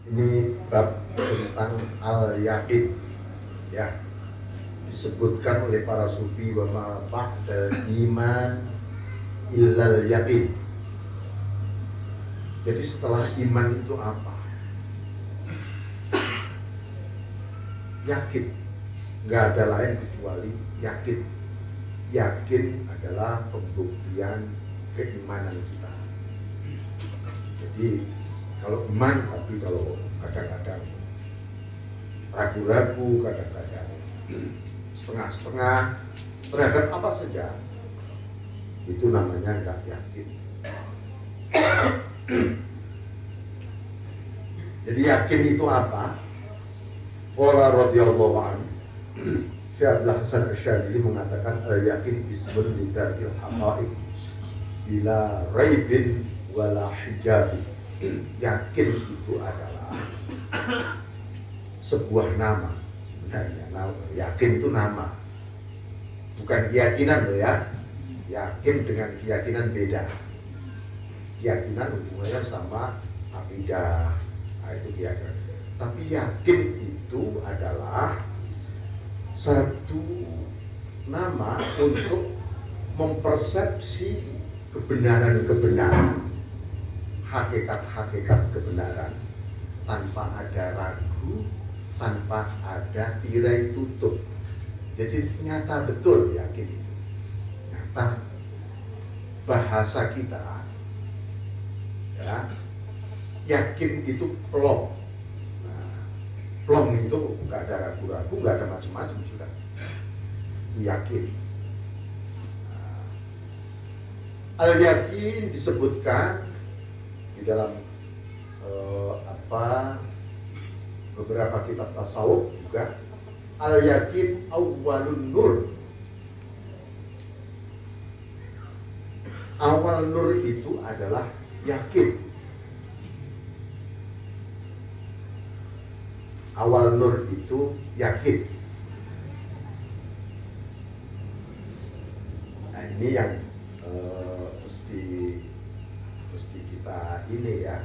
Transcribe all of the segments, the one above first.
Ini bab tentang al-yakin, ya, disebutkan oleh para sufi bahwa ba'dal iman illal yakin. Jadi setelah iman itu apa? Yakin. Nggak ada lain kecuali yakin. Yakin adalah pembuktian keimanan kita. Jadi kalau iman, tapi kalau kadang-kadang ragu-ragu, kadang-kadang setengah-setengah terhadap apa saja, itu namanya nggak yakin. Jadi yakin itu apa? Qala radhiyallahu anhu, Syekh Abdul Hasan Asy-Syadzili mengatakan al-yakin ismun li dzaril haqa'iq bila raibin wala hijab. Yakin itu adalah sebuah nama. Sebenarnya yakin itu nama, bukan keyakinan loh ya. Yakin dengan keyakinan beda. Keyakinan hubungannya sama akidah, itu keyakinan. Tapi yakin itu adalah satu nama untuk mempersepsi kebenaran-kebenaran, hakikat-hakikat kebenaran tanpa ada ragu, tanpa ada tirai tutup. Jadi nyata betul yakin itu. Nyata. Bahasa kita, ya, yakin itu plong. Nah, plong itu nggak ada ragu-ragu, nggak ada macam-macam sudah. Yakin. Nah, al-yakin disebutkan di dalam beberapa kitab tasawuf juga. Al-yakin awwalun nur. Awal nur itu adalah yakin. Awal nur itu yakin. Nah ini yang mesti kita ini ya,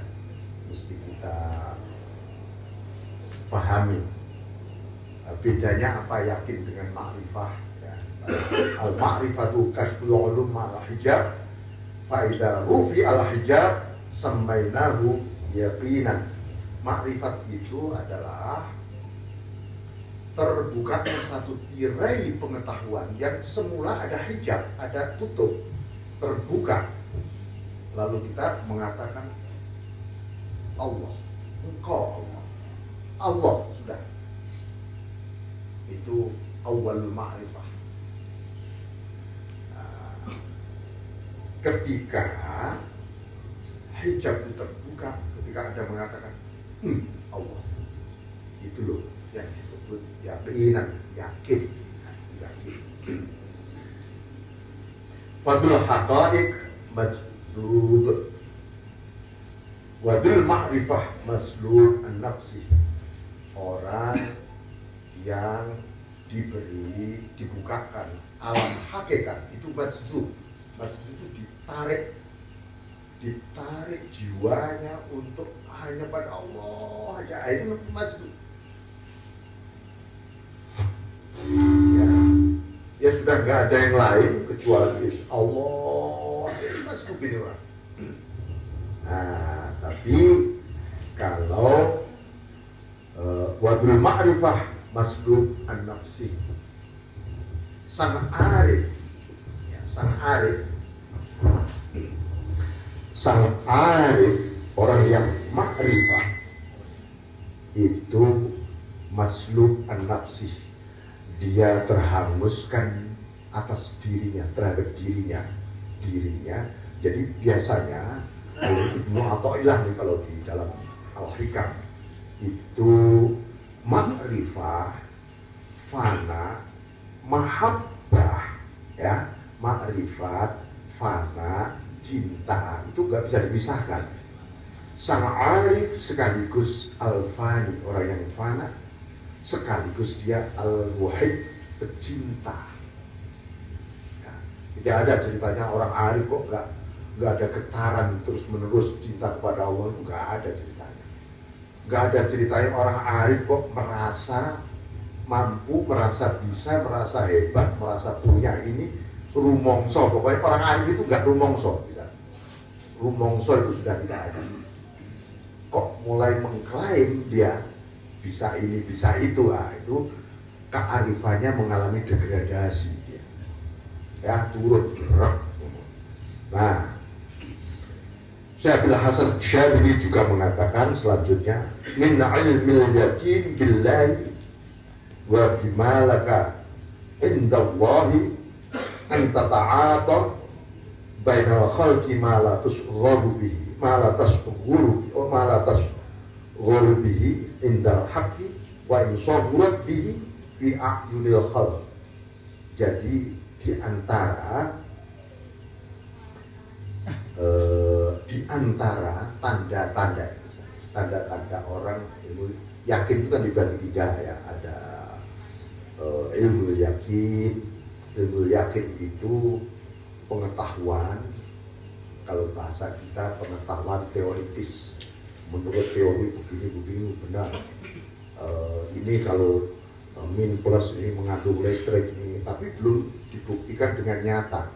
mesti kita pahami. Bedanya apa yakin dengan ma'rifah ya. Al-ma'rifatu kasful ulum ma'al hijab fa idza rufi al-hijab samainahu yaqinan. Ma'rifat itu adalah terbukanya satu tirai pengetahuan yang semula ada hijab, ada tutup, terbuka. Lalu kita mengatakan Allah, engkau Allah, Allah sudah. Itu awal ma'rifah. Nah, ketika hijab itu terbuka, ketika Anda mengatakan Allah, itu loh yang disebut yakinan, yakin. Fadul haqa'iq majdzub wadul ma'rifah maslub an-nafsi. Orang yang dibukakan alam hakikat itu majdzub. Majdzub itu ditarik jiwanya untuk hanya pada Allah aja. Itu majdzub. Ya sudah nggak ada yang lain kecuali Allah. Itu majdzub ini orang. Nah, tapi kalau wadul ma'rifah maslub an-nafsi, sang arif, ya, sang arif, orang yang ma'rifah itu maslub an-nafsi, dia terhanguskan atas dirinya, terhadap dirinya. Jadi biasanya Ibnu Athaillah nih kalau di dalam Al-Hikam itu ma'rifah, fana, mahabbah, ya, ma'rifat, fana, cinta itu gak bisa dipisahkan. Sang arif sekaligus al-fani, orang yang fana, sekaligus dia al-wahid, pecinta. Ya, tidak ada ceritanya orang arif kok gak ada getaran terus menerus cinta kepada Allah, itu gak ada ceritanya. Nggak ada ceritanya orang arif kok merasa mampu, merasa bisa, merasa hebat, merasa punya ini rumongso. Pokoknya orang arif itu nggak rumongso. Rumongso itu sudah tidak ada. Kok mulai mengklaim dia bisa ini, bisa itu, itu kearifannya mengalami degradasi dia. Ya, turun gerak. Nah, Syekh Hasan Syadzili juga mengatakan selanjutnya, min ilmil yakin billahi wa bima laka indallahi an tata'ata bainal khalqi ma la tasghuru bihi ma la tasghuru wa ma la tasghuru bihi indal haqqi wa in saghurat bihi fi a'yunil khalq. Jadi di antara tanda-tanda orang ilmu yakin itu kan dibagi tiga ya. Ada ilmu yakin. Ilmu yakin itu pengetahuan, kalau bahasa kita pengetahuan teoritis, menurut teori begini benar. Ini kalau min plus ini mengandung listrik ini, tapi belum dibuktikan dengan nyata.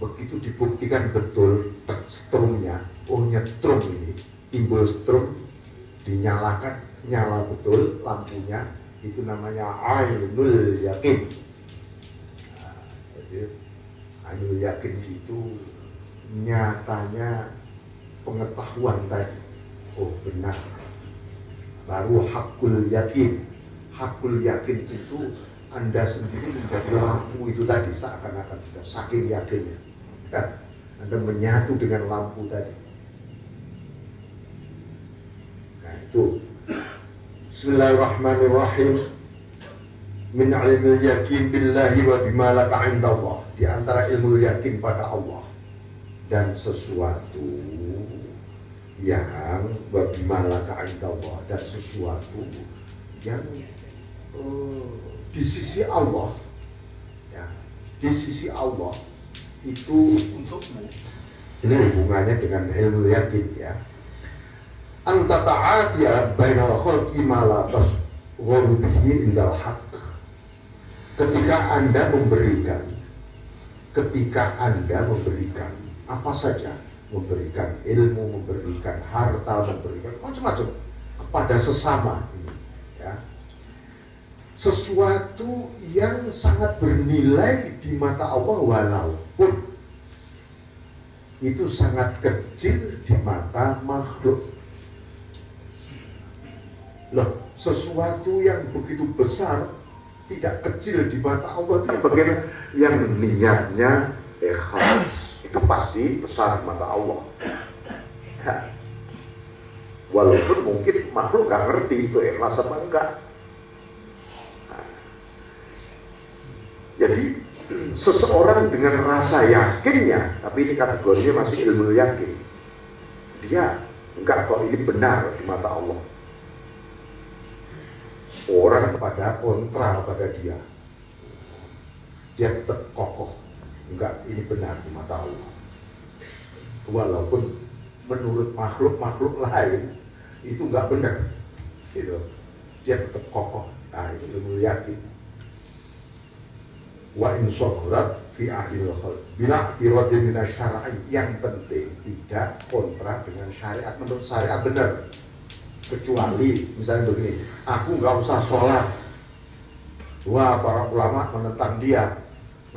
Begitu dibuktikan betul strumnya, oh nyetrum ini, timbul strum, dinyalakan, nyala betul lampunya, itu namanya ainul yakin. Nah, jadi ainul yakin itu nyatanya pengetahuan tadi, oh benar. Baru hakul yakin. Hakul yakin itu Anda sendiri menjadi lampu itu tadi, seakan-akan sudah saking yakinnya. Kan? Anda menyatu dengan lampu tadi. Nah itu. Bismillahirrahmanirrahim. Min ilmil yakin billahi wa bima laka indallah. Di antara ilmu yakin pada Allah dan sesuatu yang wa bima laka indallah, dan sesuatu yang di sisi Allah, ya, di sisi Allah itu untukmu. Ini hubungannya dengan ilmu yakin ya. Anta ta'atiya bainal khalqi ma la tasghuru bihi indal haqq. Ketika Anda memberikan apa saja, memberikan ilmu, memberikan harta, memberikan macam-macam kepada sesama ini, ya. Sesuatu yang sangat bernilai di mata Allah walaupun itu sangat kecil di mata makhluk. Loh, sesuatu yang begitu besar tidak kecil di mata Allah itu bagaimana? Yang niatnya ikhlas itu pasti besar di mata Allah. Ya. Walaupun mungkin makhluk nggak ngerti itu ikhlas apa enggak. Jadi seseorang dengan rasa yakinnya, tapi ini kategorinya masih ilmu yakin, dia enggak kok ini benar di mata Allah. Orang pada kontra pada dia tetap kokoh, enggak ini benar di mata Allah. Walaupun menurut makhluk lain itu enggak benar, gitu. Dia tetap kokoh. Nah itu ilmu yakin. Wa in saghurat fi ahlil khalq bila iradin min syar'i, yang penting tidak kontra dengan syariat. Menurut syariat benar, kecuali misalnya begini, aku nggak usah sholat. Wah, para ulama menentang dia,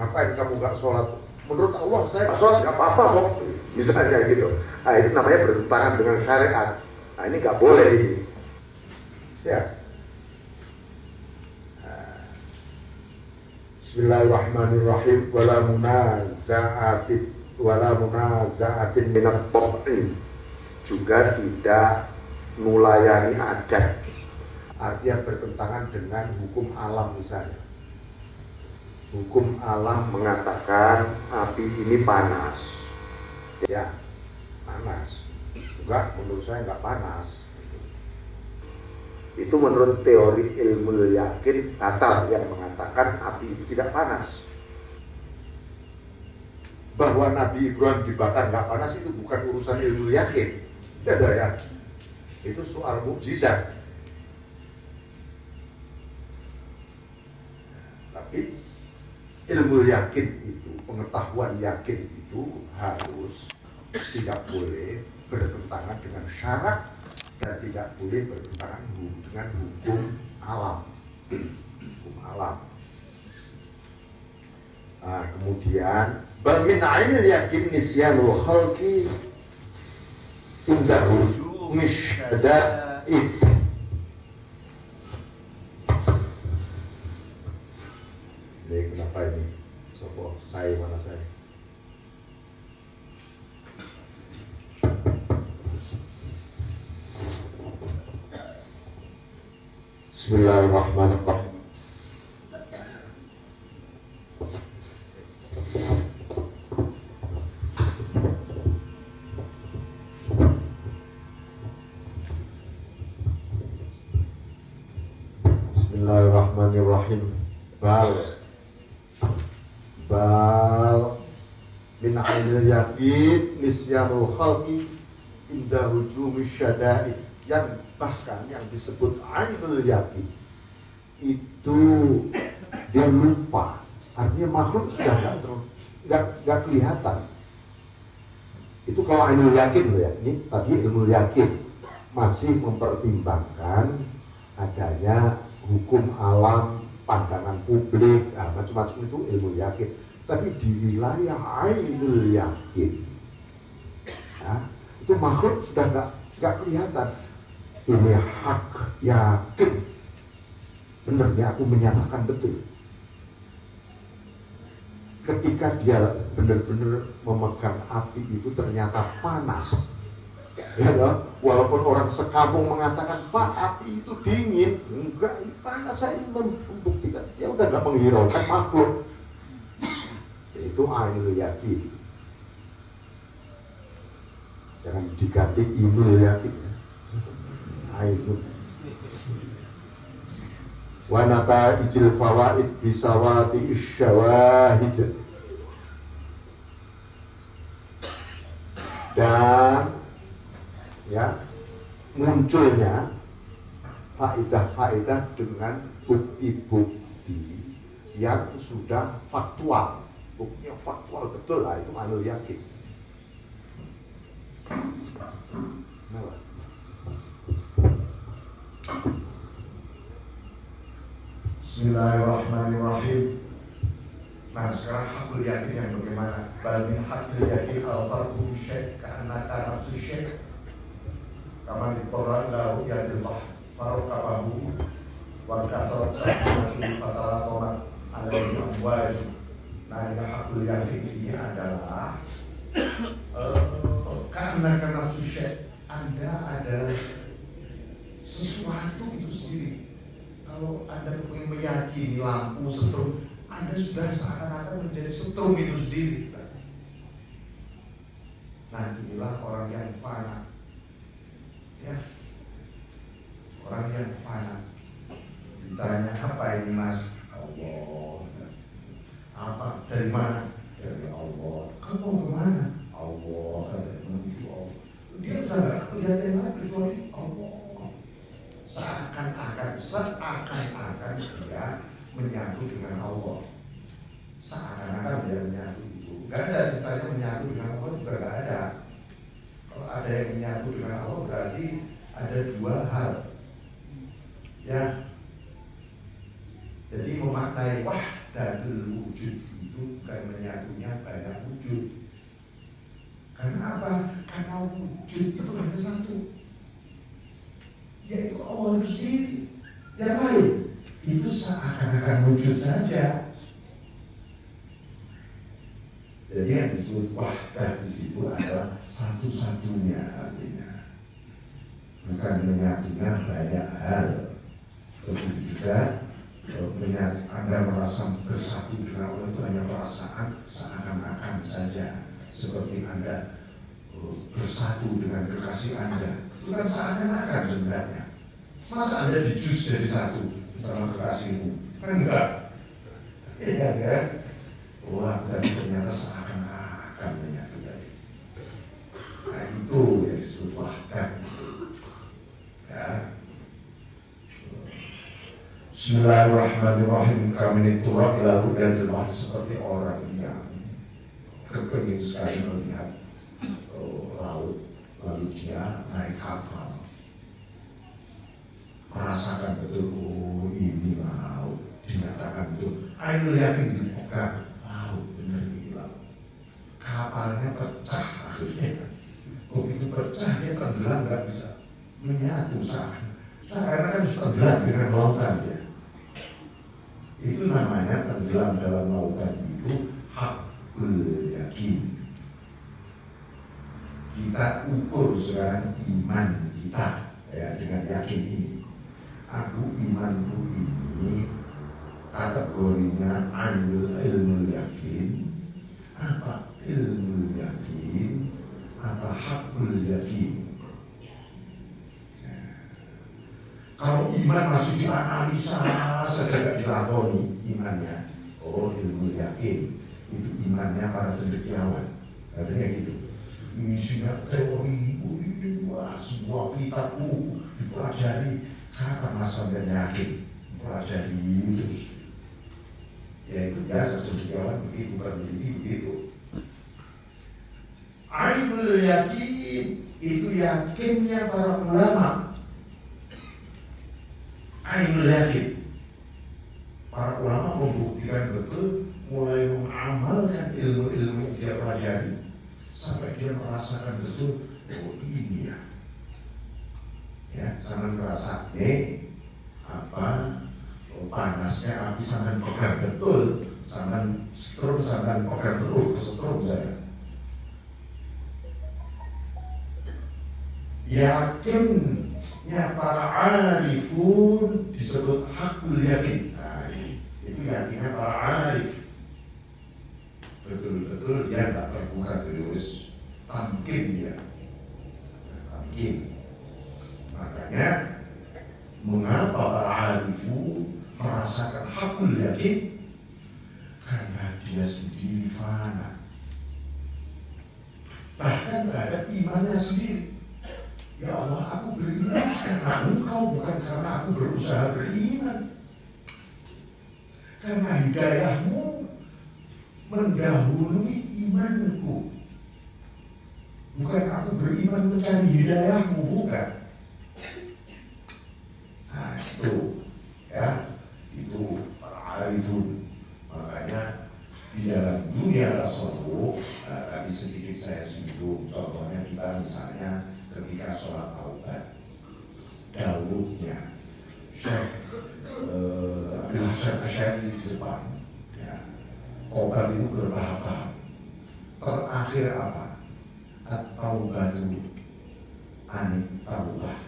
ngapain kamu nggak sholat? Menurut Allah saya nggak sholat nggak apa-apa kok, misalnya gitu. Nah itu namanya bertentangan dengan syariat. Nah ini nggak boleh ini, ya. Bismillahirrahmanirrahim. Wala munaza'atin minat tab'i, juga tidak melayani adat, artinya bertentangan dengan hukum alam. Misalnya hukum alam mengatakan api ini panas, ya panas, enggak, menurut saya enggak panas. Itu menurut teori ilmu yakin batal yang mengatakan api itu tidak panas. Bahwa Nabi Ibrahim dibakar nggak panas itu bukan urusan ilmu yakin, ada ya. Itu soal mukjizat. Tapi ilmu yakin itu, pengetahuan yakin itu harus tidak boleh bertentangan dengan syarak dan tidak boleh bertentangan dengan hukum alam. Hukum alam. Nah, kemudian bal min ainil yakin nisyanul khalqi inda hujumi syada'id. Ini kenapa ini? Sopo saya mana saya? Bismillahirrahmanirrahim. Bismillahirrahmanirrahim. Bal min ainil yakin nisyanul khalqi inda hujumi syada'id. Yang bahkan yang disebut ainul yakin itu dia lupa, artinya makhluk sudah nggak kelihatan. Itu kalau ainul yakin loh ya. Ini tadi ilmu yakin masih mempertimbangkan adanya hukum alam, pandangan publik, macam-macam itu ilmu yakin. Tapi di wilayah ainul yakin, ya, itu makhluk sudah nggak kelihatan. Ini hak yakin, benar ya, aku menyatakan betul. Ketika dia benar-benar memegang api itu ternyata panas, ya loh. Walaupun orang sekampung mengatakan, Pak, api itu dingin, enggak, ini panas. Saya membuktikan, dia udah nggak menghiraukan makhluk. Itu ainul yakin. Jangan diganti inul yakin. Ainul. Wa nata'ijil fawaid bisawati isyawahid. Dan ya, munculnya faedah-faedah dengan bukti-bukti yang sudah faktual. Bukti yang faktual betul lah, itu ainul yakin. Kenapa? Bismillahirrahmanirrahim. Nah, sekarang hakul yakin yang bagaimana? Bal min hakul yakin al-farqu fi syai' ka'annaka nafsu syai' kama ditorra ila ru'yatil farqabahu wa kasarat sa'ati fatalaqamat alaihi amwaj. Nah, ini hakul yakin ini adalah ka'annaka nafsu syai', Anda adalah sesuatu itu sendiri. Kalau Anda ingin meyakini lampu setrum, Anda sudah seakan-akan menjadi setrum itu sendiri. Nah, inilah orang yang fana, ya, orang yang fana. Ditanya, apa ini Mas? Allah. Apa? Dari mana? Dari Allah. Kamu mau kemana? Allah. Menuju Allah. Dia sudah tidak melihat yang lain kecuali Allah. Seakan-akan dia menyatu dengan Allah. Seakan-akan dia menyatu itu. Gak ada ceritanya menyatu dengan Allah, juga gak ada. Kalau ada yang menyatu dengan Allah berarti ada dua hal. Ya. Jadi memaknai wahdatul wujud itu bukan menyatunya banyak wujud. Karena apa? Karena wujud itu hanya satu, yaitu Allah itu sendiri. Yang lain itu seakan-akan wujud saja. Jadi yang disebut wahdah di situ adalah satu-satunya artinya, bukan menyatunya banyak hal. Begitu juga Anda merasa bersatu dengan Allah itu hanya perasaan seakan-akan saja, seperti Anda bersatu dengan kekasih Anda. Itu kan seakan-akan sebenarnya. Masa Anda dijus jadi satu sama kekasihmu? Kan enggak. Iya kan? Wah, tapi ternyata seakan-akan menyatu tadi. Nah, itu yang disebut wahdah. Bismillahirrahmanirrahim. Kami turun lalu dan jelas seperti orang yang kepingin sekali melihat laut, lalu dia naik kapal, merasakan betul, oh ini laut, dinyatakan betul, ayo yakin dibuka laut, benar ini laut. Kapalnya pecah akhirnya, begitu pecah dia tenggelam, nggak bisa menyatu karena kan tenggelam dengan lautan ya. Itu namanya tenggelam dalam lautan itu hakul yakin. Kita ukur sekarang iman kita ya dengan yakin ini. Aku imanku ini kategorinya ilmu yakin, apa ilmu yakin, apa hakul yakin. Kalau iman masih dianalisa saja tidak dilakoni imannya, oh ilmu yakin itu imannya para cendekiawan, katanya gitu. Isinya teori, wah semua kitab dipelajari, kapan masa dan yakin dipelajari terus. Ya itu biasa cendekiawan begitu, peneliti begitu. Ilmu yakin itu yakinnya para ulama. Ainul yakin. Para ulama membuktikan betul, mulai mengamalkan ilmu-ilmu yang dia pelajari sampai dia merasakan betul, oh ini ya. Ya, jangan merasa apa panasnya api sampai pegang betul, sampai setrum sampai pegang betul, setrum saya. Yakinnya para arifun disebut hakul yakin. Nah, itu yakinnya para arif. Betul-betul dia tidak terbuka terus, tamkin dia, tamkin. Makanya mengapa para arifun merasakan hakul yakin? Karena dia sendiri fana, bahkan terhadap imannya sendiri. Ya Allah, aku beriman karena Engkau, bukan karena aku berusaha beriman. Karena hidayahmu mendahului imanku. Bukan aku beriman mencari hidayahmu, bukan. Nah itu, ya, itu para arifun. Makanya di dalam dunia tasawuf, tadi sedikit saya singgung, contohnya kita misalnya ketika sholat taubat, dahulunya Syekh Abdul Hasan Asy'ari di depan, ya, taubat itu bertahap-tahap. Terakhir apa? At-taubatu anit taubah,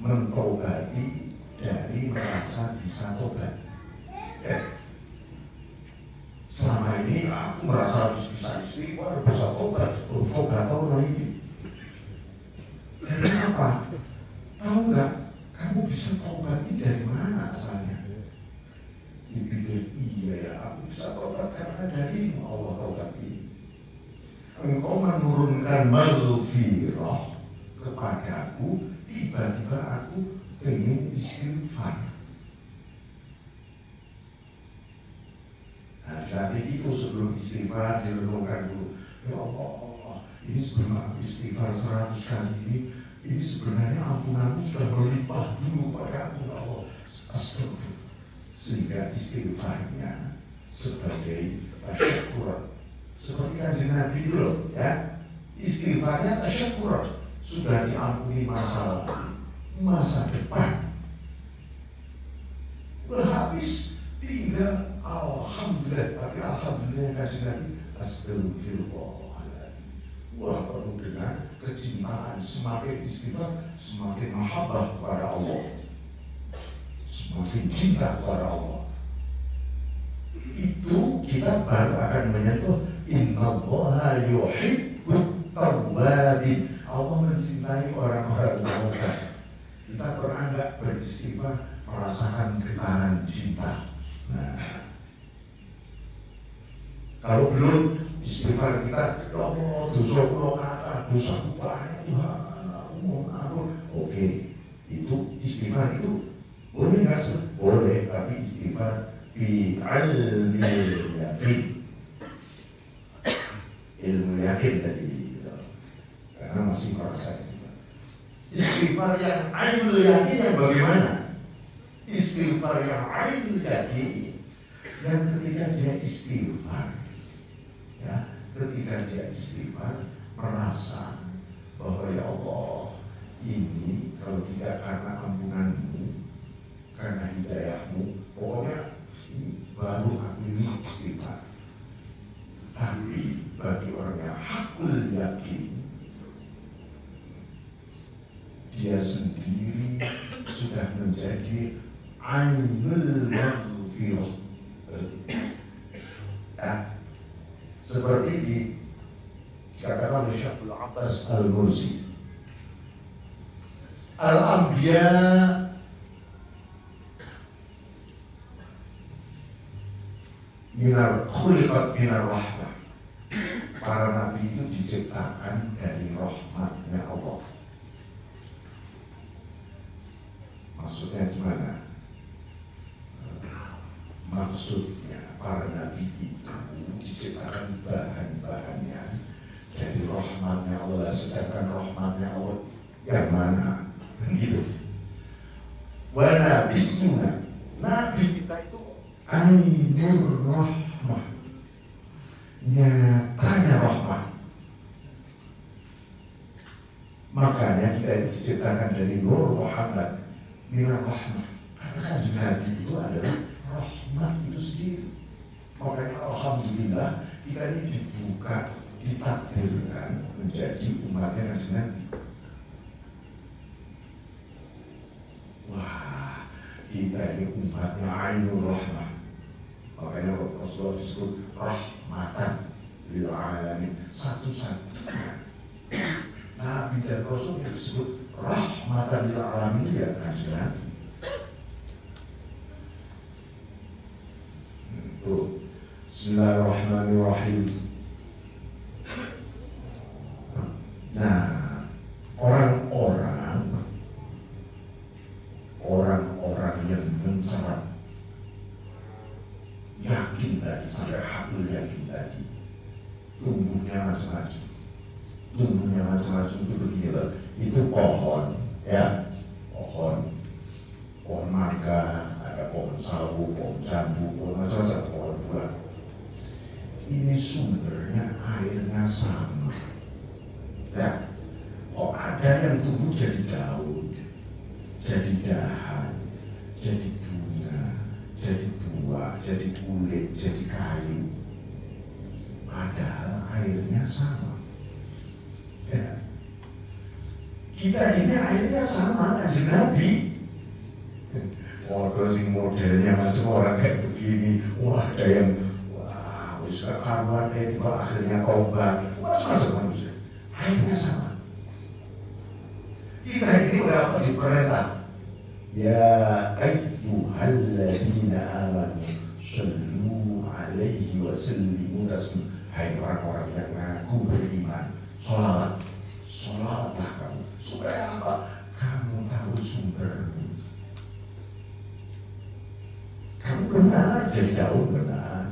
mentaubati dari merasa bisa tobat. Selama ini aku merasa harus bisa istighfar, bisa tobat, belum tobat tahun ini. Kenapa? Tahu nggak? Kamu bisa tobat ini dari mana asalnya? Dipikir, iya ya, aku bisa tobat karena dari Allah tobat ini. Engkau menurunkan maghfirah kepadaku, tiba-tiba aku pengen istighfar. Nah, jadi itu sebelum istighfar direnungkan dulu. Ya Allah, ini sebelum aku istighfar 100 kali ini sebenarnya ampunanmu sudah berlimpah dulu pada aku, ya Allah. Astagfirullah. Sehingga istighfarnya sebagai tasyakur, seperti Kanjeng Nabi itu loh, ya. Istighfarnya tasyakur, sudah diampuni masa lalu, masa depan. Berhabis tinggal alhamdulillah, tapi alhamdulillah Kanjeng Nabi astagfirullah. Wah, penuh dengan kecintaan, semakin istighfar, semakin mahabbah kepada Allah, semakin cinta kepada Allah. Itu kita baru akan menyentuh innallaha yuhibbut tawwabin. Allah mencintai orang-orang taubat. Kita pernah nggak beristighfar merasakan getaran cinta? Nah, kalau belum istighfar kita, ya Allah, dosa kata, dosa banyak, Tuhan, ampun. Oke, itu istighfar itu Boleh nggak sih? Boleh, tapi istighfar fi ilmil yakin. Ilmu yakin tadi, karena masih proses. Istighfar yang ainul yakin yang bagaimana? Istighfar yang ainul yakin yang ketika dia istighfar, ya, ketika dia istighfar merasa bahwa ya Allah, ini kalau tidak karena ampunanmu, karena hidayahmu, pokoknya baru aku ini istighfar. Tapi bagi orang yang hakul yakin, dia sendiri sudah menjadi ainul maghfirah. Seperti dikatakan oleh Syekh Abdul Abbas Al-Mursi, Al-Anbiya khuliqat minar rahmah. Para nabi itu diciptakan dari rahmatnya Allah. Maksudnya gimana? Maksudnya para nabi itu diciptakan bahan-bahannya dari rahmatnya Allah, sedangkan rahmatnya Allah yang mana? Gitu. Wa nabiyuna, nabi kita itu ainur rahmah, nyatanya rahmah. Makanya kita itu diciptakan dari nur Muhammad minar rahmah, karena kanjeng Nabi itu adalah rahmat itu sendiri. Makanya alhamdulillah kita ini dibuka, ditakdirkan menjadi umatnya kanjeng Nabi. Wah, kita ini umatnya ainur rahmah. Makanya Rasulullah disebut rahmatan lil alamin, satu-satunya Nabi dan Rasul yang disebut rahmatan lil alamin ya kanjeng Nabi. Tuh, Bismillahirrahmanirrahim. Nah, orang-orang yang mencari yakin tadi sampai hakul yakin tadi, tumbuhnya macam-macam itu begini loh. Itu pohon, ya, pohon mangga, ada pohon sawo, pohon jambu, pohon macam-macam, pohon buah. Ini sumbernya airnya sama, ya. Oh, ada yang tumbuh jadi daun, jadi dahan, jadi bunga, jadi buah, jadi kulit, jadi kayu. Padahal airnya sama. Ya. Kita ini airnya sama, kanjeng Nabi. Kalau sing modelnya macam orang kayak begini, wah ada yang wis kawan juga akhirnya tobat, macam-macam manusia. Airnya sama. Kita ini udah diperintah, ya ayyuhalladzina amanu sallu alaihi wa sallimu taslima. Hai orang-orang yang mengaku beriman, sholatlah kamu. Supaya apa? Kamu tahu sumbermu. Kamu benar, jadi daun benar,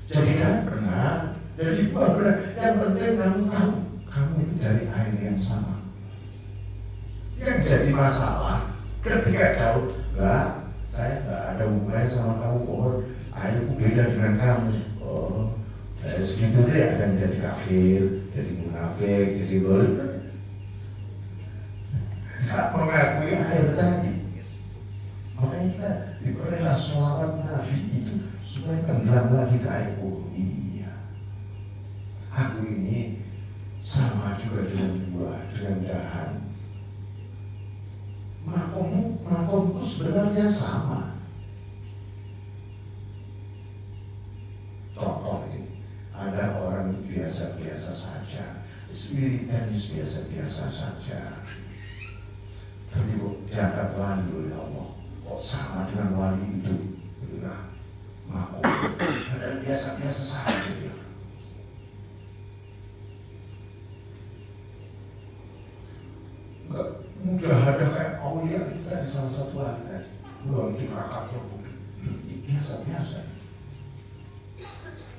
jadi daun benar, jadi buah benar. Yang penting kamu tahu, kamu itu dari air yang sama. Yang jadi masalah ketika daun, enggak, saya enggak ada hubungannya sama kamu, pohon, airku beda dengan kamu. Oh, segitu deh akan jadi kafir, jadi munafik, jadi zalim. Enggak mengakui air tadi. Makanya kita diperintah sholawat Nabi itu supaya tenggelam lagi ke air. Oh iya, aku ini sama juga dengan buah, dengan dahan. Makomku sebenarnya sama. Contoh ini, ada orang biasa-biasa saja, spiritualis biasa-biasa saja, tapi kok diangkat wali oleh Allah, kok sama dengan wali itu? Nah, makom, dan biasa-biasa saja dia. Enggak mudah ada kayak aulia kita di salah satu wali tadi. dua rakaat biasa-biasa.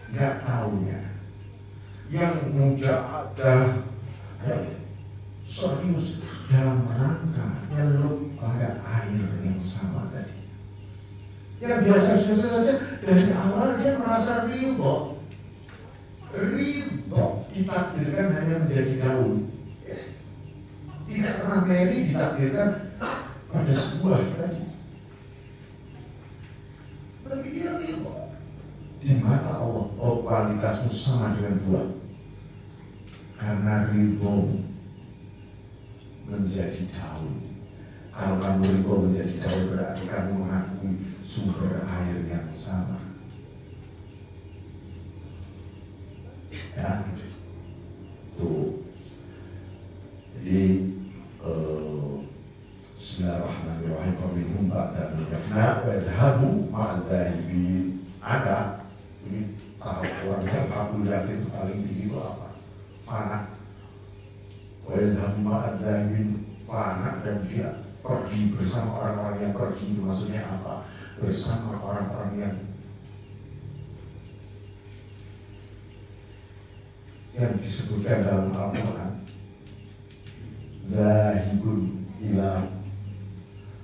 Nggak tahunya yang mujahadah serius dalam rangka nyeluk pada air yang sama tadi. Yang biasa-biasa saja dari awal dia merasa ridho ditakdirkan hanya menjadi daun. Tidak pernah meri ditakdirkan pada sebuah tadi. Tapi dia ridho. Di mata Allah, kualitasmu sama dengan buah. Karena ridho menjadi daun. Kalau kamu ridho menjadi daun berarti kamu mengakui sumber air yang sama. Ya, tuh. Jadi Bismillahirrahmanirrahim. Peminum ba'da minyak wadhabu ma'adhaibin. Ada ini tahap orangnya aku yakin itu paling tinggi itu apa? Fana. Wadhabu ma'adhaibin fana, dan dia pergi bersama orang-orang yang pergi. Itu maksudnya apa? Bersama orang-orang yang disebutkan dalam Al-Quran. Zahibun ila,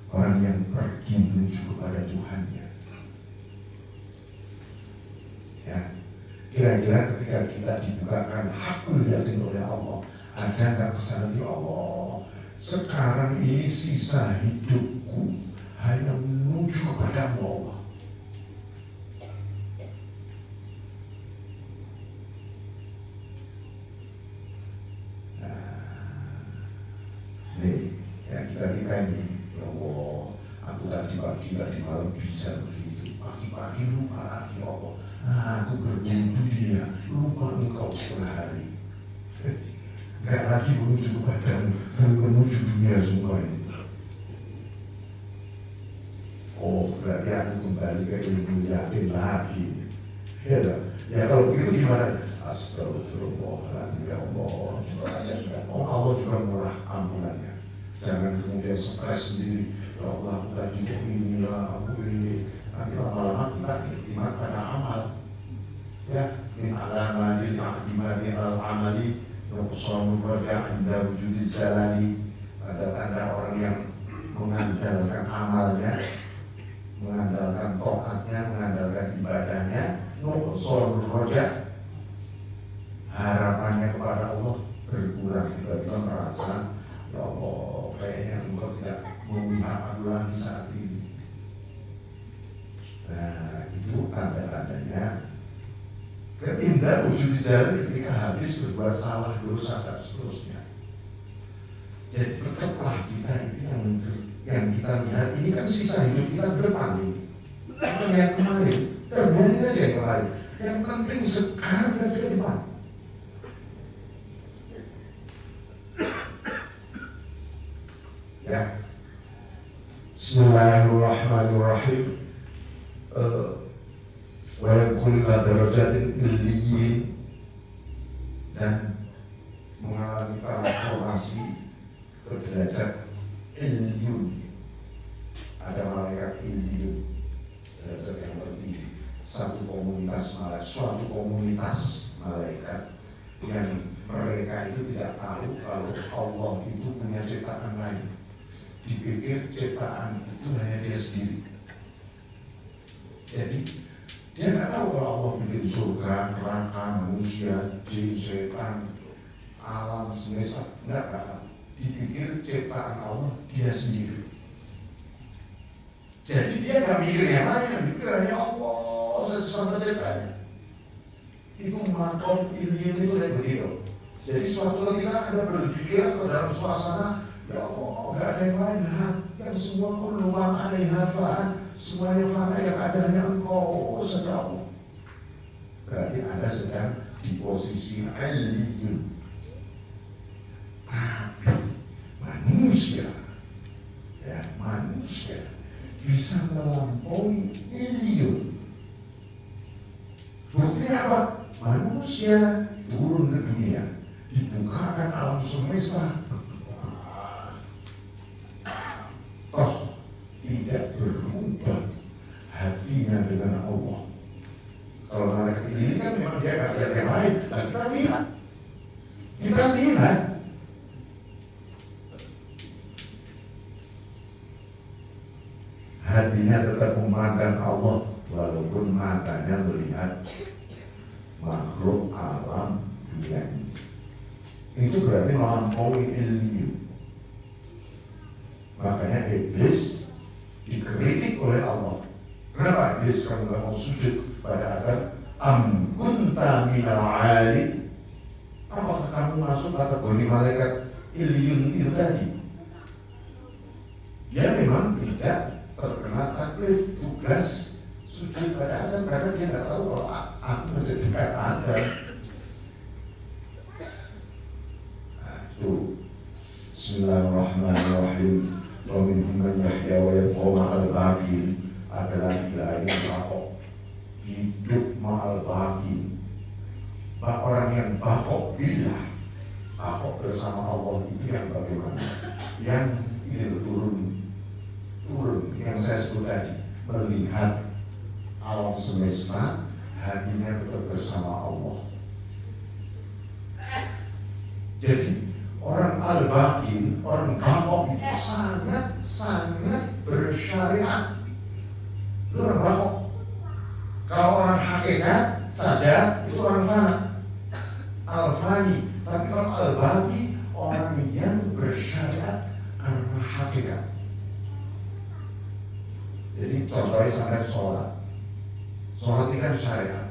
orang yang pergi menuju kepada Tuhannya. Ya, kira-kira ketika kita dibukakan hakul yakin oleh Allah, ada nggak kesalahan ya Allah? Sekarang ini sisa hidupku hanya menuju kepada Allah. Kita ini, ya Allah, aku tadi pagi, tadi malam bisa begitu. Pagi-pagi lupa lagi, ya Allah. Aku berwudu dia, lupa engkau setengah hari. Gak lagi menuju kepadamu, dan menuju dunia semua ini. Oh, berarti aku kembali ke ilmu yakin lagi. Ya kalau begitu gimana? Astagfirullahaladzim, ya Allah. Allah juga murah ampunannya. Jangan kemudian stres sendiri. Ya Allah, aku tadi kok ini lah, aku ini. Nanti lama-lama kita iktimat pada amal. Ya, min alamati ta'imati al-amali nuqsanu raja' inda wujudiz zalali. Ada tanda orang yang mengandalkan amalnya, mengandalkan taatnya, mengandalkan ibadahnya, nuqsanu raja', harapannya kepada Allah berkurang. Tiba-tiba merasa, ya Allah, kayaknya engkau tidak memihak aku lagi saat ini. Nah, itu tanda-tandanya ketindak wujud jalan ketika habis berbuat salah, dosa, dan seterusnya. Jadi tetaplah kita itu yang kita lihat ini kan sisa hidup kita ke depan ini. Kita lihat kemarin, dan biarin aja yang kemarin. Yang penting sekarang dan ke depan. Ya, Bismillahirrahmanirrahim. Wa yakulna darajatin illiyin, dan mengalami transformasi ke derajat illiyun. Ada malaikat illiyun, derajat yang tertinggi. Suatu komunitas malaikat yang mereka itu tidak tahu kalau Allah itu punya ciptaan lain. Dipikir ciptaan itu hanya dia sendiri. Jadi dia nggak tahu kalau Allah bikin surga, neraka, manusia, jin, setan, alam semesta, nggak tahu. Dipikir ciptaan Allah dia sendiri. Jadi dia nggak mikir yang lain, mikir hanya Allah sesama ciptaannya. Itu makom ilmiah itu kayak begitu. Jadi suatu ketika Anda berpikir ke dalam suasana, ya Allah, nggak ada yang lain, yang semua kulluman alaiha fa'an, semuanya fana, yang ada hanya Engkau saja Allah. Berarti Anda sedang di posisi aliyun. Tapi manusia bisa melampaui iliyun. Buktinya apa? Manusia turun ke dunia, dibukakan alam semesta, toh tidak berhubung lain. Nah, kita lihat hatinya tetap memandang Allah walaupun matanya melihat makhluk alam dunia ini. Itu berarti melampaui ilmu. Makanya iblis dikritik oleh Allah. Kenapa iblis kamu gak mau sujud pada Adam? Am kunta minal ali? Apakah kamu masuk kategori malaikat Ilyun itu tadi? Dia memang tidak terkena taklif tugas sujud pada Adam karena dia nggak tahu kalau aku masih dekat Adam. Nah, itu Bismillahirrahmanirrahim. Wa minhum man yahya wa yabqa ma'al baqin. Ada lagi lain yang bakok hidup ma'al baqin. Orang yang bakok bila bakok bersama Allah itu yang bagaimana? Yang ini turun yang saya sebut tadi, melihat alam semesta, hatinya tetap bersama Allah. Jadi orang al-baqin, orang bakok itu sangat bersyariat. Itu orang bakok. Kalau orang hakikat saja itu orang fana, al-fani. Tapi kalau al-baqi, orang yang bersyariat karena hakikat. Jadi contohnya sampai sholat ini kan syariat.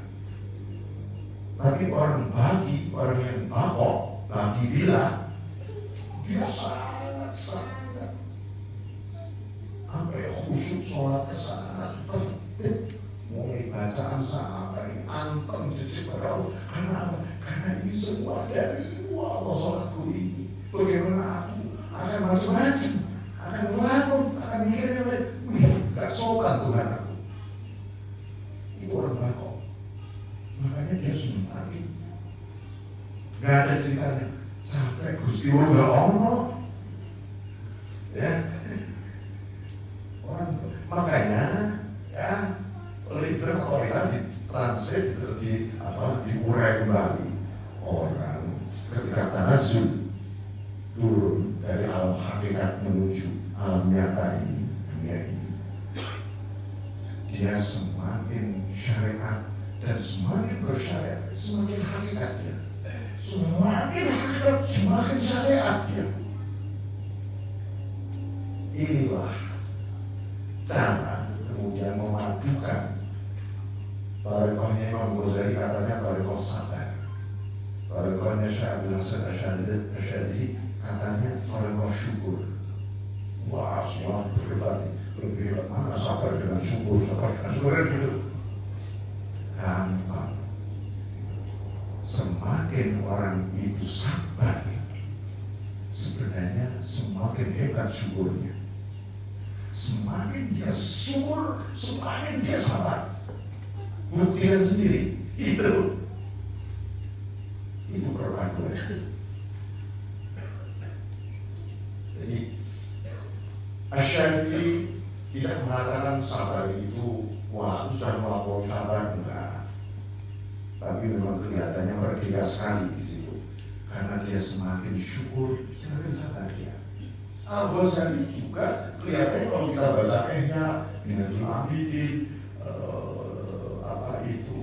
Tapi orang bagi, orang yang bakok, bagi bila dia sangat sampai khusyuk sholatnya sangat penting. Mulai bacaan sampai antem jejak berau. Karena ini semua dari Allah sholatku ini. Bagaimana aku akan macam-macam, akan melakukan, akan mikirnya gak sopan Tuhan aku. Itu orang bakok. Makanya dia semakin gak ada ceritanya capek Gusti Allah Allah. Ya orang makanya ya liber otoritas ditranslate diurai kembali. Orang ketika tanazul turun dari alam hakikat menuju alam nyata ini, dunia ini, dia semakin syariat dan semakin bersyariat, semakin hakikatnya, semakin hakikat, semakin syariatnya. Inilah cara kemudian memadukan tarekohnya Imam Ghazali, katanya tarekoh sabar, tarekohnya Syekh Abdul Hasan Asy'ari katanya tarekoh syukur. Wah, semua berdebat mana sabar dengan syukur gitu. Gampang. Semakin orang itu sabar, sebenarnya semakin hebat syukurnya. Semakin dia syukur, semakin dia sabar. Buktikan sendiri, itu perpaduan. Jadi Asy'ari tidak mengatakan sabar itu wah sudah melampaui sabar, enggak. Tapi memang kelihatannya berbeda sekali di situ, karena dia semakin syukur, semakin sabar dia. Al-Ghazali juga kelihatannya kalau kita baca Minhajul Abidin,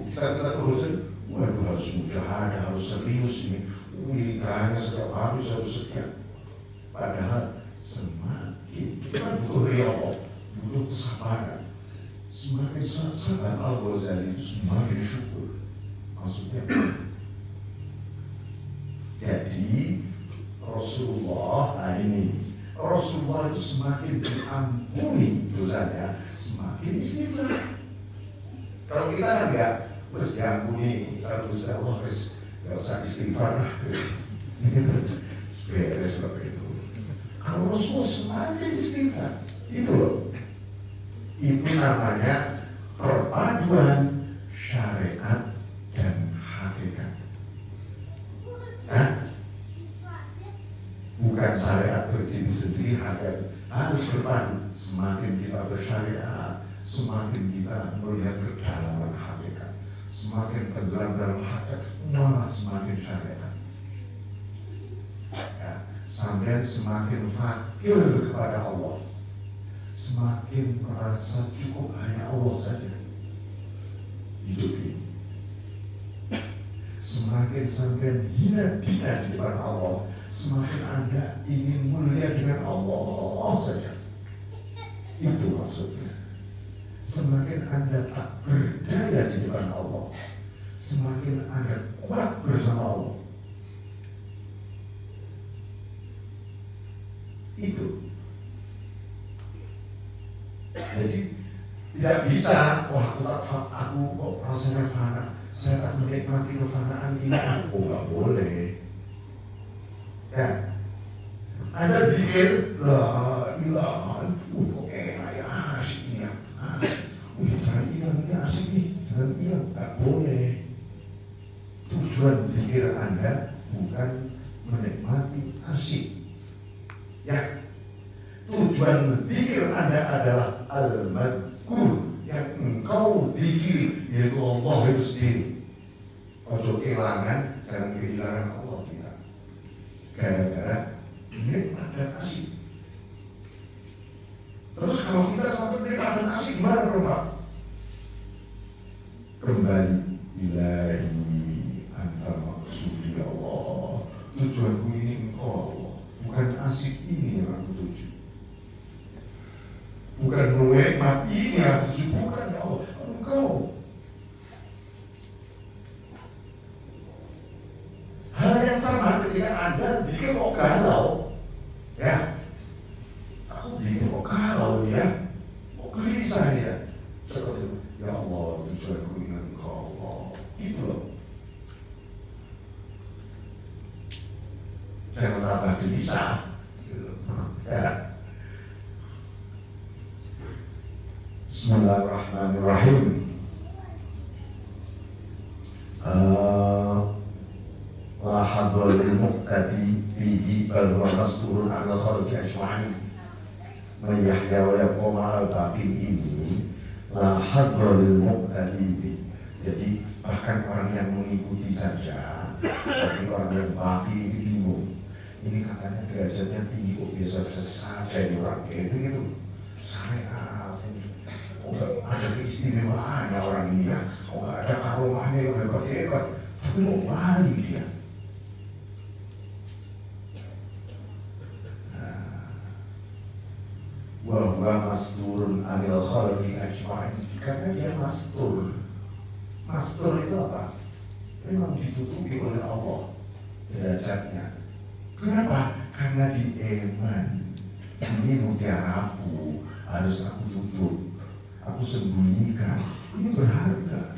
kita terusin, waduh harus mujahadah, harus serius ini, wiridahnya setiap hari harus setia. Padahal semakin kita butuh riyadhah, butuh kesabaran. Semakin sabar Al-Ghazali itu semakin syukur. Maksudnya jadi Rasulullah itu semakin diampuni dosanya, semakin istighfar. Kalau kita kan enggak, wes diampuni, kalau dosa Allah wes enggak usah istighfar. Beres seperti itu. Kalau Rasulullah semakin istighfar, itu loh. Itu namanya perpaduan syariat dan hakikat. Bukan syariat berdiri sendiri, hakikat harus berpadu. Semakin kita bersyariat, semakin kita melihat kedalaman hakikat, semakin tenggelam dalam hakikat, mana syariat. Ya, sampai semakin fakir kepada Allah, semakin merasa cukup hanya Allah saja hidup ini. Semakin sampai hina di depan Allah, semakin Anda ingin mulia dengan Allah saja. Itu maksudnya. Semakin Anda tak berdaya di depan Allah, semakin Anda kuat bersama Allah. Itu. Jadi tidak bisa, wah aku kok rasanya fana, saya tak menikmati kefanaan ini. Oh, nggak boleh. Ya, Anda zikir, la ilaha, kok enak ya, asik nih ya, jangan hilang, ini asik nih, jangan hilang, nggak boleh. Tujuan zikir Anda bukan menikmati asik. Ya, tujuan zikir Anda adalah al-madkur, yang engkau zikiri, yaitu Allah itu sendiri. Ojo kehilangan, jangan kehilangan Allah kita. Gara-gara nikmat dan asik. Terus kalau kita sampai nikmat dan asik, gimana Pak? Kembali ilahi anta maksudi Allah. Tujuanku ini engkau Allah, bukan asik ini yang aku tuju. Bukan menikmat ini yang aku tuju, bukan ya Allah, engkau. Hal yang sama ketika Anda zikir kok galau, ya, aku zikir kok galau ya, kok gelisah ya, cepat itu, ya Allah tujuanku ingin Engkau, Allah, itu loh. Jangan tambah gelisah, ya. Bismillahirrahmanirrahim. La hadra lil muqtadi fihi bal huwa masturun ala khalqi ajma'in. Man yahya wa yabqa ma'al baqin ini la hadra lil muqtadi fihi. Jadi bahkan orang yang mengikuti saja, bagi orang yang baki ini bingung. Ini katanya derajatnya tinggi, kok biasa-biasa saja ini orang kayak gitu. Saya nggak ada keistimewaannya orang ini ya, nggak ada karomahnya yang hebat-hebat, tapi mau wali dia. Wahwa masturun anil khalqi ajma'in, karena dia mastur. Mastur itu apa? Memang ditutupi oleh Allah derajatnya. Kenapa? Karena di eman ini mutiaraku, harus aku tutup, aku sembunyikan. Ini berharga.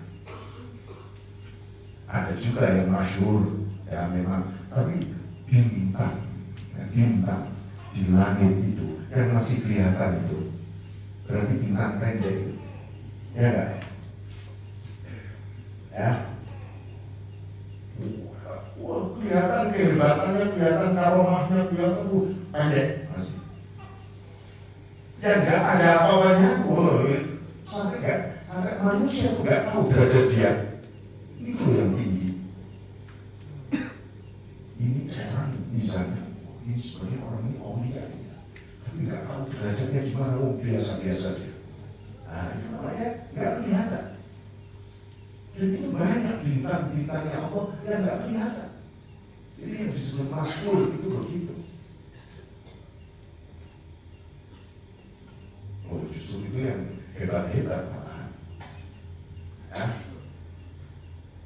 Ada juga yang masyhur, ya memang, tapi bintang di langit itu yang masih kelihatan itu berarti bintang pendek, ya nggak? Ya, wah kelihatan kehebatannya, kelihatan karomahnya, kelihatan pendek masih. Ya nggak ada apa-apanya, sampai manusia tuh nggak tahu derajat dia. Itu yang tinggi. Ini orang misalnya, ini sebenarnya orang ini aulia, tapi nggak tahu derajatnya di mana, biasa-biasa dia. Nah itu namanya nggak kelihatan. Dan itu banyak bintang-bintangnya Allah yang nggak kelihatan. Jadi yang disebut maskur itu begitu. Oh justru itu yang hebat-hebat. Ya.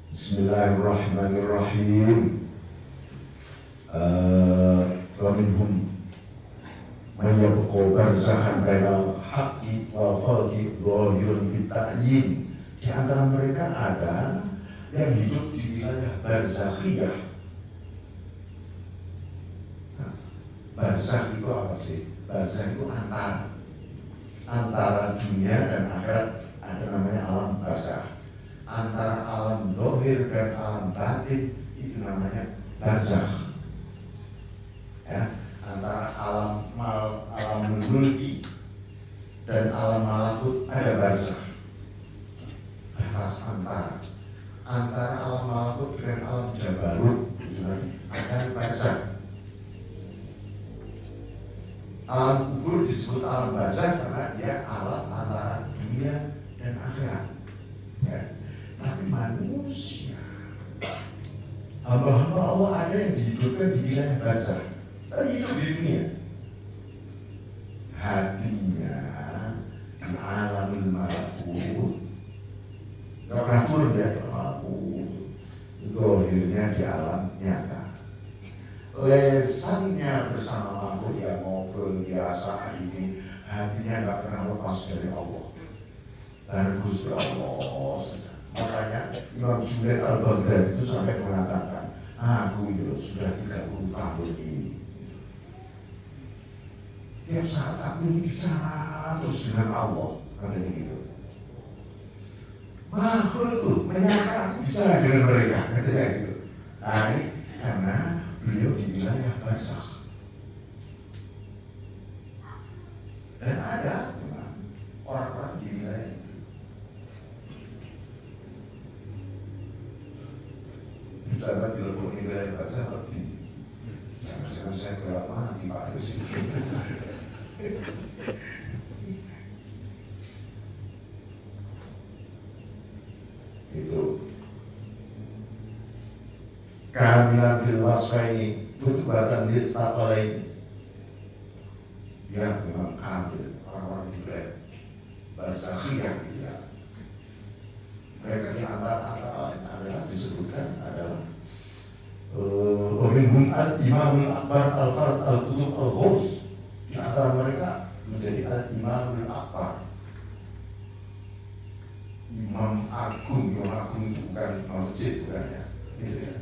Bismillahirrahmanirrahim. Wa minhum man yabqa barzakhan bainal haqqi wal khalqi dhahirun bita'yin. Di antara mereka ada yang hidup di wilayah barzakhiyah. Barzakh itu apa sih? Barzakh itu antara dunia dan akhirat, ada namanya alam barzakh. Antara alam zahir dan alam batin itu namanya barzakh. Ya, antara alam mulki dan alam malakut ada barzakh. Batas antara alam malakut dengan alam jabarut Nabi, akan barzakh. Alam kubur disebut alam barzakh karena dia alam antara dunia dan akhirat. Ya. Tapi manusia, hamba-hamba Allah ada yang dihidupkan di wilayah barzakh. Tadi hidup di dunia. Hatinya di alam malakut, nggak pernah turun dia ke malakut. Zahirnya di alam nyata. Lesannya bersama makhluk yang ngobrol biasa ini, hatinya nggak pernah lepas dari Allah. Dan Gusti Allah. Makanya Imam Junaid al-Baghdadi itu sampai mengatakan, aku ya sudah 30 tahun ini. Tiap saat aku ini bicara terus dengan Allah, katanya gitu. Makhluk itu menyangka aku bicara dengan mereka, katanya gitu. Nah, ini karena beliau di wilayah barzakh. Dan ada orang-orang di wilayah itu. Sahabat telepon di wilayah barzakh seperti jangan-jangan saya kelihatan mati Pak Ades. Itu kehamilan fil wasfaini rutbatan lil taqalain. Ya memang kamil orang-orang di wilayah barzakhiyah ya. Mereka di antara lain adalah disebutkan adalah minhum al-imamul akbar al-fard al-kutub al-ghus. Di antara mereka menjadi al-imamul akbar, imam agung. Imam agung itu bukan masjid, bukan ya, gitu ya.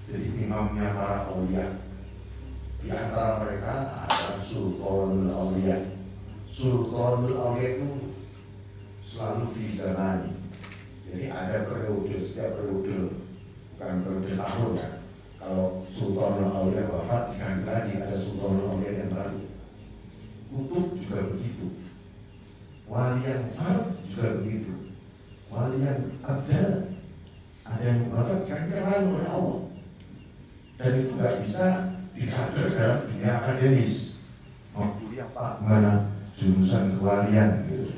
Jadi imamnya para aulia. Di antara mereka ada Sultanul Aulia. Sultanul Aulia itu selalu di zamani. Jadi ada periode, setiap periode, bukan periode tahun ya. Kalau Sultanul Aulia wafat, diganti lagi ada Sultanul Aulia yang baru. Kutub juga begitu. Wali yang fard juga begitu. Wali yang abdal, ada yang wafat ganti oleh Allah. Dan itu nggak bisa dikader dalam dunia akademis. Mau kuliah Pak, mana jurusan kewalian gitu.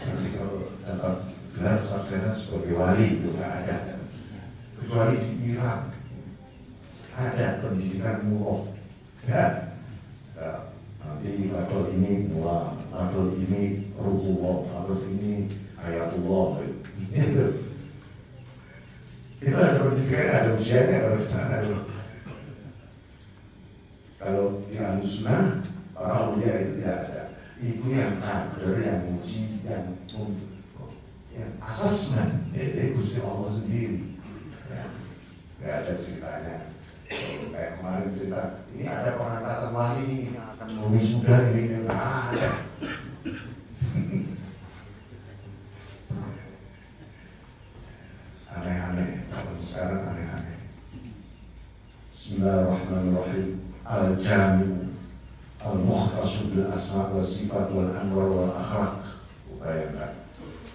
Nanti kalau dapat gelar sarjana sebagai wali itu nggak ada. Kecuali di Irak ada pendidikan muroh. Ya. Nanti level ini mulai, level ini ruhullah, level ini ayatullah. Itu ada pendidikan, ada usianya, ada sana. Kalau di Ahlussunnah, para ulia itu tidak ada. Itu yang kader, yang uji, yang asesmen, itu Gusti Allah sendiri. Ya. Gak ada ceritanya. Kayak kemarin cerita, ini ada pengangkatan wali ini yang akan mewisuda ini, nggak ada. Aneh-aneh, kalau sekarang aneh-aneh. Bismillahirrahmanirrahim. Al-Jami' Al-Mukhtasu bil asma' wa sifat wal anwar wal akhlaq. Bayangkan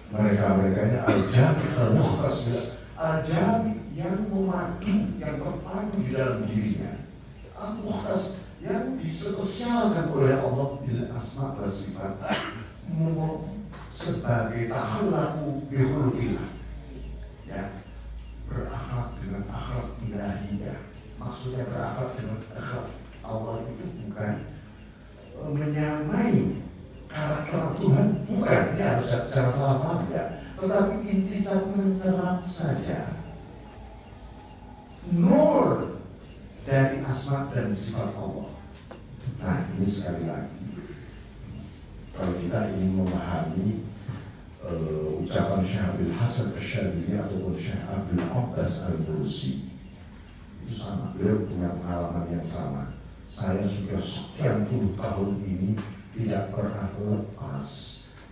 mereka-mereka ini Al-Jami' Al-Mukhtas bil Al-Jami' yang memadu, yang terpadu di dalam dirinya. Al-Mukhtas yang dispesialkan oleh Allah bil asma' wa sifat sebagai tahallaku bihulukillah, ya, berakhlak dengan akhlak ilahiyah. Maksudnya berakhlak dengan akhlak Allah itu bukan menyamai karakter Tuhan, bukan, ini harus secara salah paham ya. Tetapi intisab mencerap saja. Nur dari asma dan sifat Allah. Nah ini sekali lagi, kalau kita ingin memahami ucapan Syekh Abdul Hasan Asy'adzili ataupun Syekh Abdul Abbas Al-Bursi, itu sama, beliau punya pengalaman yang sama. Saya sudah sekian puluh tahun ini tidak pernah lepas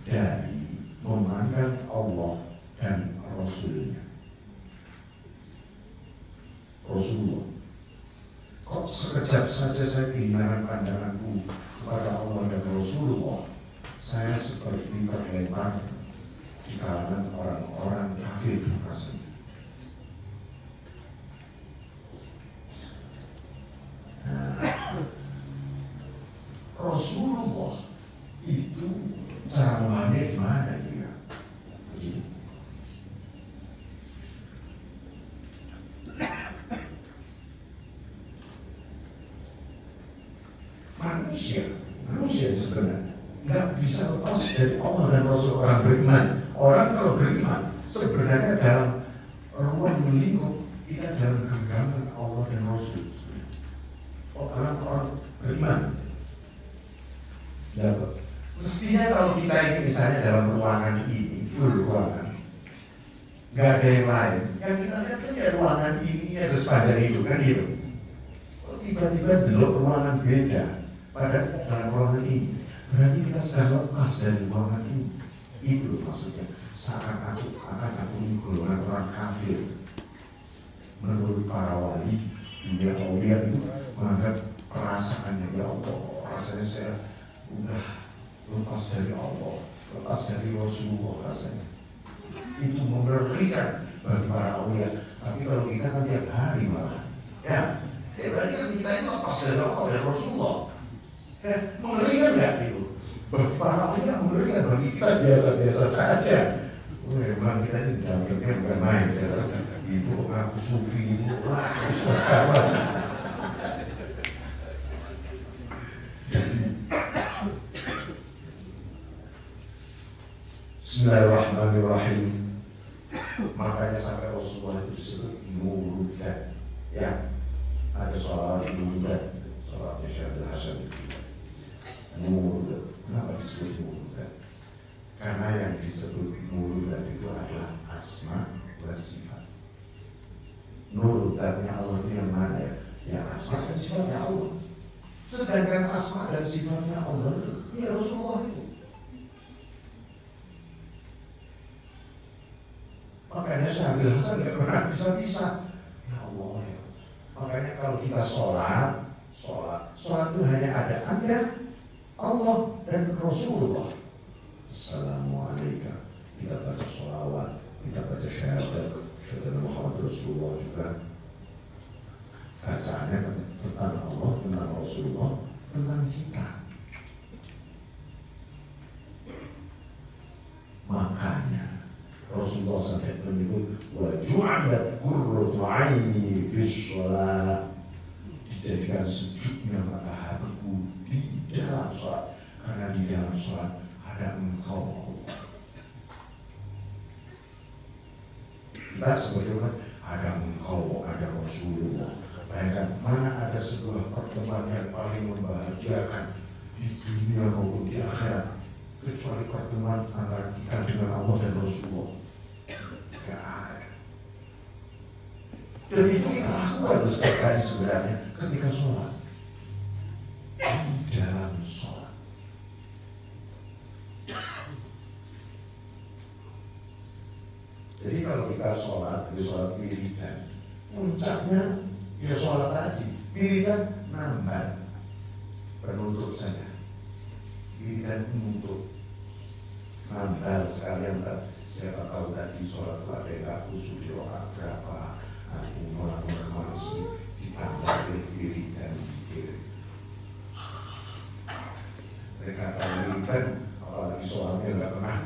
dari memandang Allah dan Rasulullah. Kok sekejap saja saya kehilangan pandanganku kepada Allah dan Rasulullah, saya seperti terlempar di kalangan orang-orang kafir rasanya. manusia sebenarnya nggak bisa lepas dari Allah dan Rasul orang beriman. Orang kalau beriman sebenarnya dalam ruang lingkup kita dalam genggaman Allah dan Rasul. Orang-orang beriman. Dapat. Mestinya kalau kita ini misalnya dalam ruangan ini, full ruangan, nggak ada yang lain. Yang kita lihat kan ya ruangan ini ya sepanjang itu kan gitu. Kalau tiba-tiba belok ruangan beda, padahal kita dalam ruangan ini, berarti kita sedang lepas dari ruangan ini. Itu maksudnya. Akan aku ini golongan orang kafir. Menurut para wali, dunia aulia itu menganggap perasaannya ya Allah, rasanya saya udah lepas dari Allah, lepas dari Rasulullah rasanya. Itu mengerikan bagi para aulia. Tapi kalau kita kan tiap hari malah, ya, berarti kan kita itu lepas dari Allah dan Rasulullah. Ya, mengerikan nggak itu? Bagi para aulia mengerikan, bagi kita biasa-biasa saja. Memang kita ini dampaknya bukan main, ya. Itu aku sufi itu, wah, kawan. Jadi, Bismillahirrahmanirrahim. Makanya sampai Rasulullah itu disebut murudat, ya. Ada sholat murudat, sholatnya Syekh Hasan itu. Murudat, kenapa disebut murudat? Karena yang disebut murudat itu adalah asma wa sifat. Murudatnya Allah itu yang mana ya? Ya asma dan sifatnya Allah. Sedangkan asma dan sifatnya Allah itu ya Rasulullah itu. Makanya Syekh Hasan nggak pernah bisa-bisa. Ya Allah ya. Makanya kalau kita sholat itu hanya ada Anda, Allah dan Rasulullah. Assalamualaikum. Kita baca sholawat, kita baca syahadat Muhammad Rasulullah juga. Bacaannya tentang Allah, tentang Rasulullah, tentang kita. Makanya Rasulullah sampai menyebut wa ju'alat qurratu 'aini fi shalah, dijadikan sejuknya mata hatiku di dalam sholat, karena di dalam sholat ada Engkau. Kita sebetulnya ada Engkau, ada Rasulullah. Bayangkan mana ada sebuah pertemuan yang paling membahagiakan di dunia maupun di akhirat kecuali pertemuan antara kita dengan Allah dan Rasulullah. Tidak ada. Dan itu kita lakukan setiap hari sebenarnya ketika sholat. Di dalam sholat. Jadi kalau kita sholat wiridan, puncaknya ya sholat tadi, wiridan nambah, penutup saja. Wiridan penutup, nambah sekalian. Siapa tahu tadi sholat ada yang khusus di rokaat berapa, aku melakukan kemana sih, ditambah wiridan. Mereka tahu wiridan, apalagi sholatnya nggak pernah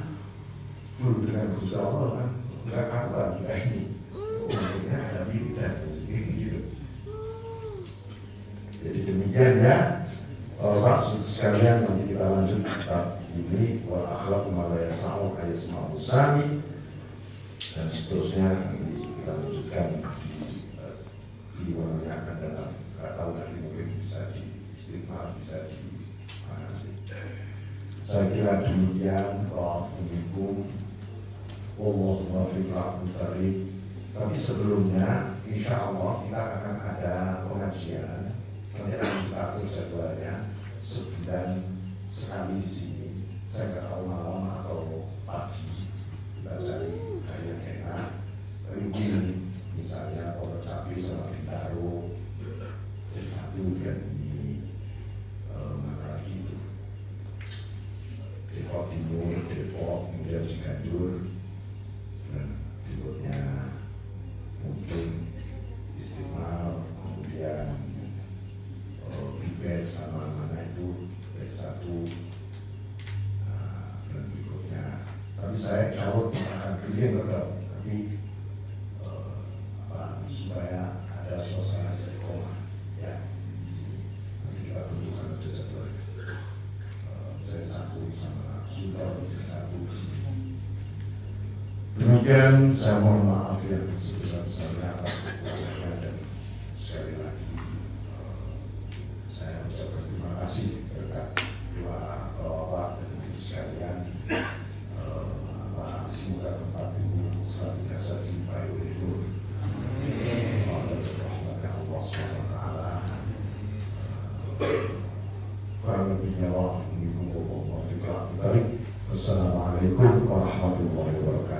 full dengan Gusti Allah kan. Enggak kabar juga ini. Umumnya ada bid'ah gitu. Jadi demikian ya. Bapak sekalian, nanti kita lanjut kitab ini wal akhlaq ma la yasau ayasma'u sami dan seterusnya. Nanti kita lanjutkan di mana yang akan datang. Enggak tahu nanti mungkin bisa di istiqmal, bisa di mana nanti. Saya kira demikian. Waalaikumsalam. Wallahu muwaffiq lis-shawab. Tapi sebelumnya, insya Allah kita akan ada pengajian. Nanti akan kita atur jadwalnya sebulan sekali di sini. Saya nggak tahu malam atau pagi. Kita cari hari yang enak. Mungkin misalnya kalau cabai sama Bintaro, satu dan ini mana lagi itu? Depok Timur, Depok, kemudian Ciganjur. Berikutnya mungkin Istiqlal, kemudian Bibet sama mana itu satu, dan berikutnya. Tapi saya calon akan kerja betul, tapi supaya ada suasana istiqomah ya di sini. Nanti kita tentukan jadwal. demikian, saya mohon maaf yang sebesar-besarnya atas kekurangannya, dan sekali lagi saya ucapkan terima kasih kepada dua bapak dan ibu sekalian. Semoga tempat ini senantiasa diberkahi oleh Tuhan. Allah SWT. Kurang lebihnya Allah. Wassalamualaikum warahmatullahi wabarakatuh.